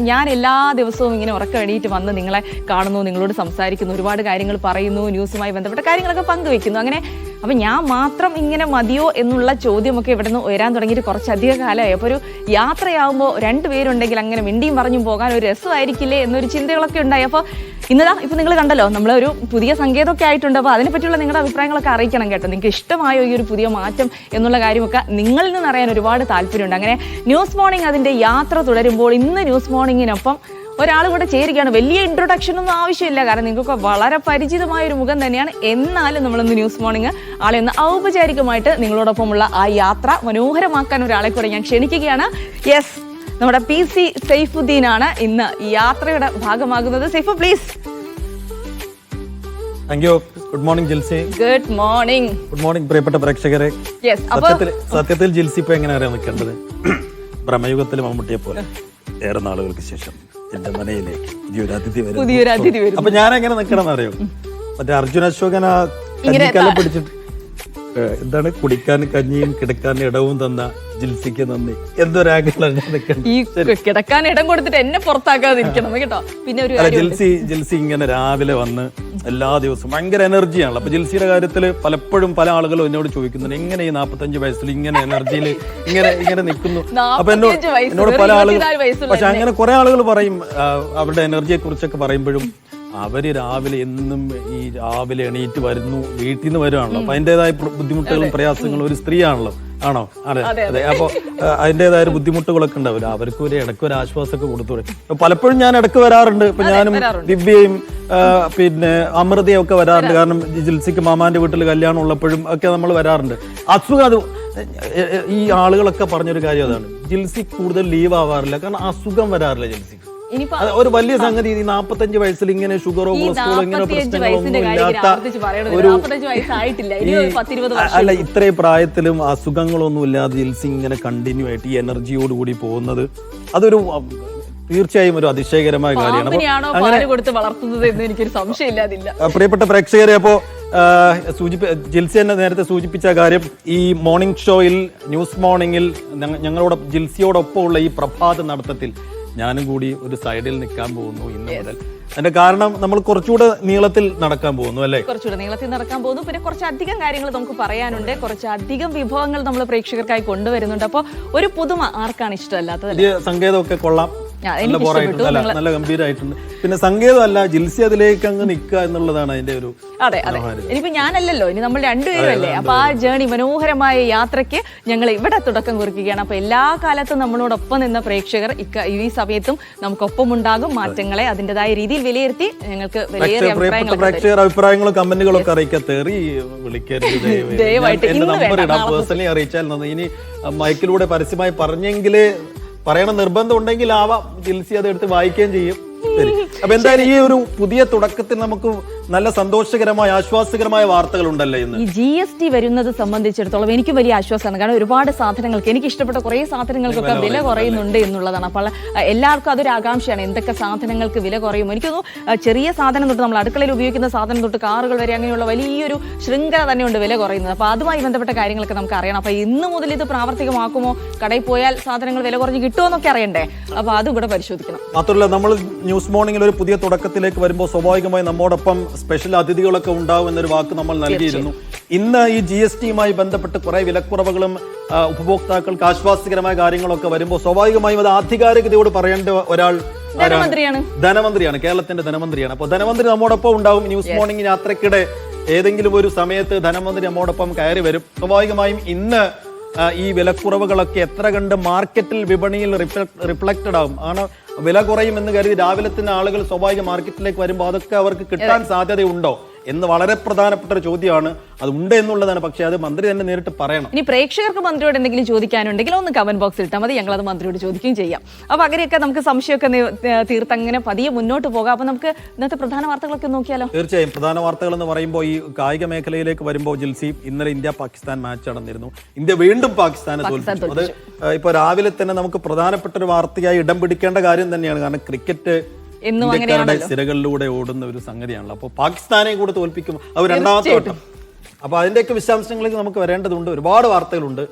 ഞാൻ എല്ലാ ദിവസവും ഇങ്ങനെ ഉറക്കം എണീറ്റ് വന്ന് നിങ്ങളെ കാണുന്നു, നിങ്ങളോട് സംസാരിക്കുന്നു, ഒരുപാട് കാര്യങ്ങൾ പറയുന്നു, ന്യൂസുമായി ബന്ധപ്പെട്ട കാര്യങ്ങളൊക്കെ പങ്കുവെക്കുന്നു. അങ്ങനെ അപ്പം ഞാൻ മാത്രം ഇങ്ങനെ മതിയോ എന്നുള്ള ചോദ്യമൊക്കെ ഇവിടെ നിന്ന് ഉയരാൻ തുടങ്ങിയിട്ട് കുറച്ചധികം കാലമായി. അപ്പോൾ ഒരു യാത്രയാകുമ്പോൾ രണ്ടുപേരുണ്ടെങ്കിൽ അങ്ങനെ മിണ്ടിയും പറഞ്ഞും പോകാൻ ഒരു രസമായിരിക്കില്ലേ എന്നൊരു ചിന്തകളൊക്കെ ഉണ്ടായി. അപ്പോൾ ഇന്നതാ ഇപ്പം നിങ്ങൾ കണ്ടല്ലോ, നമ്മളൊരു പുതിയ സങ്കേതമൊക്കെ ആയിട്ടുണ്ട്. അപ്പോൾ അതിനെപ്പറ്റിയുള്ള നിങ്ങളുടെ അഭിപ്രായങ്ങളൊക്കെ അറിയിക്കണം കേട്ടോ. നിങ്ങൾക്ക് ഇഷ്ടമായോ ഈ ഒരു പുതിയ മാറ്റം എന്നുള്ള കാര്യമൊക്കെ നിങ്ങളിൽ നിന്ന് അറിയാൻ ഒരുപാട് താല്പര്യമുണ്ട്. അങ്ങനെ ന്യൂസ് മോർണിംഗ് അതിൻ്റെ യാത്ര തുടരുമ്പോൾ ഇന്ന് ന്യൂസ് മോർണിംഗിനൊപ്പം ഒരാൾ കൂടെ ചേരുകയാണ്. വലിയ ഇൻട്രൊഡക്ഷൻ ഒന്നും ആവശ്യമില്ല, കാരണം നിങ്ങൾക്കൊക്കെ വളരെ പരിചിതമായ ഒരു മുഖം തന്നെയാണ്. എന്നാലും നമ്മളൊന്ന് ന്യൂസ് മോർണിംഗ് ആളെ ഒന്ന് ഔപചാരികമായിട്ട് നിങ്ങളോടൊപ്പമുള്ള ആ യാത്ര മനോഹരമാക്കാൻ ഒരാളെ കൂടെ ഞാൻ ക്ഷണിക്കുകയാണ്. യെസ്, നമ്മുടെ PC സൈഫുദ്ദീൻ ആണ് ഇന്ന് ഈ യാത്രയുടെ ഭാഗമാകുന്നത്. Saifu please. Thank you. Good morning Jilsy. Good morning. Good morning പ്രിയപ്പെട്ട പ്രേക്ഷകരെ. സത്യത്തിൽ ജിൽസി ഇപ്പൊ എങ്ങനെ അറിയാൻ നിൽക്കേണ്ടത്? ബ്രഹ്മയുഗത്തിൽ മമ്മൂട്ടിയെ പോലെ ഏറെ നാളുകൾക്ക് ശേഷം എന്റെ മനയിലേക്ക് പുതിയൊരു അതിഥി വരും. അപ്പൊ ഞാൻ എങ്ങനെ നിൽക്കണം എന്നറിയോ? മറ്റേ അർജുന അശോകന പിടിച്ചിട്ട് എന്താണ്, കുടിക്കാൻ കഞ്ഞിയും കിടക്കാൻ ഇടവും തന്ന ജിൽസിക്ക് നന്ദി. എന്തൊരാഗ്രഹമാണ് ഈ കിടക്കാൻ ഇടം കൊടുത്തിട്ട് എന്നെ പുറത്താക്കാതിരിക്കണം കേട്ടോ. പിന്നെ ഒരു ജിൽസി ഇങ്ങനെ രാവിലെ വന്ന് എല്ലാ ദിവസവും ഭയങ്കര എനർജിയാണല്ലോ. അപ്പൊ ജിൽസിയുടെ കാര്യത്തിൽ പലപ്പോഴും പല ആളുകളും എന്നോട് ചോദിക്കുന്നുണ്ട്, എങ്ങനെ ഈ 45 വയസ്സിൽ ഇങ്ങനെ എനർജിയിൽ ഇങ്ങനെ നിൽക്കുന്നു. അപ്പൊ എന്നോട് പല ആളുകൾ, പക്ഷെ അങ്ങനെ കുറെ ആളുകൾ പറയും അവരുടെ എനർജിയെ കുറിച്ചൊക്കെ പറയുമ്പോഴും അവര് രാവിലെ എന്നും ഈ രാവിലെ എണീറ്റ് വരുന്നു, വീട്ടിൽ നിന്ന് വരുവാണല്ലോ. അപ്പൊ അതിൻ്റെതായ ബുദ്ധിമുട്ടുകളും പ്രയാസങ്ങളും, ഒരു സ്ത്രീയാണല്ലോ, ആണോ? അതെ അതെ. അപ്പൊ അതിൻ്റെതായ ബുദ്ധിമുട്ടുകളൊക്കെ ഉണ്ടാവില്ല. അവർക്ക് ഒരു ഇടയ്ക്ക് ഒരു ആശ്വാസമൊക്കെ കൊടുത്തൂടെ. പലപ്പോഴും ഞാൻ ഇടയ്ക്ക് വരാറുണ്ട്. ഇപ്പൊ ഞാനും ദിവ്യയും പിന്നെ അമൃതയും ഒക്കെ വരാറുണ്ട്. കാരണം ജിൽസിക്ക് മാമാന്റെ വീട്ടിൽ കല്യാണം ഉള്ളപ്പോഴും ഒക്കെ നമ്മൾ വരാറുണ്ട്. അസുഖം അത് ഈ ആളുകളൊക്കെ പറഞ്ഞൊരു കാര്യം അതാണ്, ജിൽസി കൂടുതൽ ലീവ് ആവാറില്ല, കാരണം അസുഖം വരാറില്ല ജിൽസിക്ക്. ഒരു വലിയ സംഗതി 45 വയസ്സിൽ ഇങ്ങനെ ഷുഗറോ കൊളസ്ട്രോളോ ഇങ്ങനെ പ്രശ്നങ്ങളൊന്നും ഇല്ലാത്ത ഒരു, അല്ല ഇത്രയും പ്രായത്തിലും അസുഖങ്ങളൊന്നും ഇല്ലാതെ ജിൽസി ഇങ്ങനെ കണ്ടിന്യൂ ആയിട്ട് ഈ എനർജിയോട് കൂടി പോകുന്നത് അതൊരു തീർച്ചയായും ഒരു അതിശയകരമായ കാര്യമാണ്. പ്രിയപ്പെട്ട പ്രേക്ഷകരെ, അപ്പോ ജിൽസി എന്നെ നേരത്തെ സൂചിപ്പിച്ച കാര്യം, ഈ മോർണിംഗ് ഷോയിൽ ന്യൂസ് മോർണിംഗിൽ ഞങ്ങളോട് ജിൽസിയോടൊപ്പം ഉള്ള ഈ പ്രഭാത നടത്തത്തിൽ ഞാനും കൂടി ഒരു സൈഡിൽ നിൽക്കാൻ പോകുന്നു ഇന്ന് മുതൽ. അതിന്റെ കാരണം നമ്മൾ കുറച്ചുകൂടെ നീളത്തിൽ നടക്കാൻ പോകുന്നു, അല്ലേ? കുറച്ചുകൂടെ നീളത്തിൽ നടക്കാൻ പോകുന്നു. പിന്നെ കുറച്ചധികം കാര്യങ്ങൾ നമുക്ക് പറയാനുണ്ട്, കുറച്ചധികം വിഭവങ്ങൾ നമ്മൾ പ്രേക്ഷകർക്കായി കൊണ്ടുവരുന്നുണ്ട്. അപ്പോൾ ഒരു പുതുമ ആർക്കാണ് ഇഷ്ടമല്ലാത്തത്? സംഗീതമൊക്കെ കൊള്ളാം, നല്ല ഗംഭീരമായിട്ടുണ്ട്. പിന്നെ സംഗീതമല്ല, ജിൽസി അതിലേക്ക് അങ്ങ് നിൽക്കുക എന്നുള്ളതാണ് അതിന്റെ ഒരു. അതെ അതെ, ഇനിയിപ്പോ ഞാനല്ലല്ലോ, ഇനി നമ്മൾ രണ്ടുപേരല്ലേ. അപ്പൊ ആ ജേണി, മനോഹരമായ യാത്രയ്ക്ക് ഞങ്ങൾ ഇവിടെ തുടക്കം കുറിക്കുകയാണ്. അപ്പൊ എല്ലാ കാലത്തും നമ്മളോടൊപ്പം നിന്ന പ്രേക്ഷകർ ഈ സമയത്തും നമുക്കൊപ്പം ഉണ്ടാകും. മാറ്റങ്ങളെ അതിൻ്റെതായ രീതിയിൽ വിലയിരുത്തി ഞങ്ങൾക്ക് പ്രേക്ഷകർ അഭിപ്രായങ്ങളും കമന്റുകളൊക്കെ അറിയിക്കാത്തേറി വിളിക്കരുത്, ദയവായിട്ട് പേഴ്സണലി അറിയിച്ചാൽ. ഇനി മൈക്കിലൂടെ പരസ്യമായി പറഞ്ഞെങ്കിലേ പറയണ നിർബന്ധം ഉണ്ടെങ്കിൽ ആവാം, ജിൽസി അത് എടുത്ത് വായിക്കുകയും ചെയ്യും. അപ്പൊ എന്തായാലും ഈ ഒരു പുതിയ തുടക്കത്തിൽ നമുക്ക് നല്ല സന്തോഷകരമായ ആശ്വാസകരമായ വാർത്തകൾ ഉണ്ടല്ലോ ഇന്ന്. ഈ GST വരുന്നത് സംബന്ധിച്ചിടത്തോളം എനിക്ക് വലിയ ആശ്വാസമാണ്. കാരണം ഒരുപാട് സാധനങ്ങൾക്ക്, എനിക്ക് ഇഷ്ടപ്പെട്ട കുറെ സാധനങ്ങൾക്കൊക്കെ വില കുറയുന്നുണ്ട് എന്നുള്ളതാണ്. അപ്പോൾ എല്ലാവർക്കും അതൊരു ആകാംക്ഷയാണ്, എന്തൊക്കെ സാധനങ്ങൾക്ക് വില കുറയും. എനിക്കൊന്നും ചെറിയ സാധനം തൊട്ട്, നമ്മൾ അടുക്കളയിൽ ഉപയോഗിക്കുന്ന സാധനം തൊട്ട് കാറുകൾ വരെ അങ്ങനെയുള്ള വലിയൊരു ശൃംഖല തന്നെയുണ്ട് വില കുറയുന്നത്. അപ്പോൾ അതുമായി ബന്ധപ്പെട്ട കാര്യങ്ങളൊക്കെ നമുക്ക് അറിയണം. അപ്പോൾ ഇന്ന് മുതൽ ഇത് പ്രാവർത്തികമാക്കുമോ, കടയിൽ പോയാൽ സാധനങ്ങൾ വില കുറഞ്ഞ് കിട്ടുമോ എന്നൊക്കെ അറിയണ്ടേ. അപ്പോൾ അതും കൂടെ പരിശോധിക്കണം. മാത്രമല്ല, നമ്മൾ ന്യൂസ് മോർണിംഗിൽ ഒരു പുതിയ തുടക്കത്തിലേക്ക് വരുമ്പോൾ സ്വാഭാവികമായി നമ്മോടൊപ്പം സ്പെഷ്യൽ അതിഥികളൊക്കെ ഉണ്ടാവും എന്നൊരു വാക്ക് നമ്മൾ നൽകിയിരുന്നു. ഇന്ന് ഈ GSTയുമായി ബന്ധപ്പെട്ട് കുറെ വിലക്കുറവുകളും ഉപഭോക്താക്കൾക്ക് ആശ്വാസകരമായ കാര്യങ്ങളൊക്കെ വരുമ്പോൾ സ്വാഭാവികമായും അത് ആധികാരികതയോട് പറയേണ്ട ഒരാൾ ധനമന്ത്രിയാണ്, കേരളത്തിന്റെ ധനമന്ത്രിയാണ്. അപ്പോൾ ധനമന്ത്രി നമ്മോടൊപ്പം ഉണ്ടാവും. ന്യൂസ് മോർണിംഗ് യാത്രക്കിടെ ഏതെങ്കിലും ഒരു സമയത്ത് ധനമന്ത്രി നമ്മോടൊപ്പം കയറി വരും. സ്വാഭാവികമായും ഇന്ന് ഈ വിലക്കുറവുകളൊക്കെ എത്ര കണ്ട് മാർക്കറ്റിൽ, വിപണിയിൽ റിഫ്ലക്റ്റഡ് ആവും. ആണ് വില കുറയും എന്ന് കരുതി രാവിലെ തന്നെ ആളുകൾ സ്വാഭാവിക മാർക്കറ്റിലേക്ക് വരുമ്പോൾ അതൊക്കെ അവർക്ക് കിട്ടാൻ സാധ്യതയുണ്ടോ എന്ന് വളരെ പ്രധാനപ്പെട്ട ഒരു ചോദ്യമാണ്. അത് ഉണ്ട് എന്നുള്ളതാണ്, പക്ഷേ അത് മന്ത്രി തന്നെ നേരിട്ട് പറയണം. ഇനി പ്രേക്ഷകർക്ക് മന്ത്രിയോട് എന്തെങ്കിലും ചോദിക്കാനുണ്ടെങ്കിൽ ഒന്ന് കമന്റ് ബോക്സിൽ ഇട്ടാൽ മതി, ഞങ്ങൾ അത് മന്ത്രിയോട് ചോദിക്കുകയും ചെയ്യാം. അപ്പൊ അങ്ങനെയൊക്കെ നമുക്ക് സംശയമൊക്കെ തീർത്തങ്ങനെ പതിയെ മുന്നോട്ട് പോകാം. അപ്പൊ നമുക്ക് ഇന്നത്തെ പ്രധാന വാർത്തകളൊക്കെ നോക്കിയാലോ? തീർച്ചയായും. പ്രധാന വാർത്തകൾ എന്ന് പറയുമ്പോൾ ഈ കായിക മേഖലയിലേക്ക് വരുമ്പോൾ ജിൽസി, ഇന്നലെ ഇന്ത്യ-പാകിസ്ഥാൻ മാച്ച് നടന്നിരുന്നു. ഇന്ത്യ വീണ്ടും പാകിസ്ഥാനെ തോൽപ്പിച്ചു. അത് ഇപ്പൊ രാവിലെ തന്നെ നമുക്ക് പ്രധാനപ്പെട്ട ഒരു വാർത്തയായി ഇടം പിടിക്കേണ്ട കാര്യം തന്നെയാണ്. കാരണം ക്രിക്കറ്റ് ഇന്ത്യക്കാരുടെ സിരകളിലൂടെ ഓടുന്ന ഒരു സംഗതിയാണല്ലോ. അപ്പോൾ പാകിസ്ഥാനെ കൂടെ തോൽപ്പിക്കും അവർ രണ്ടാമത്തെ വട്ടം. അപ്പൊ അതിന്റെയൊക്കെ വിശദാംശങ്ങളിലേക്ക് നമുക്ക് വരേണ്ടതുണ്ട്. ഒരുപാട് വാർത്തകളുണ്ട്.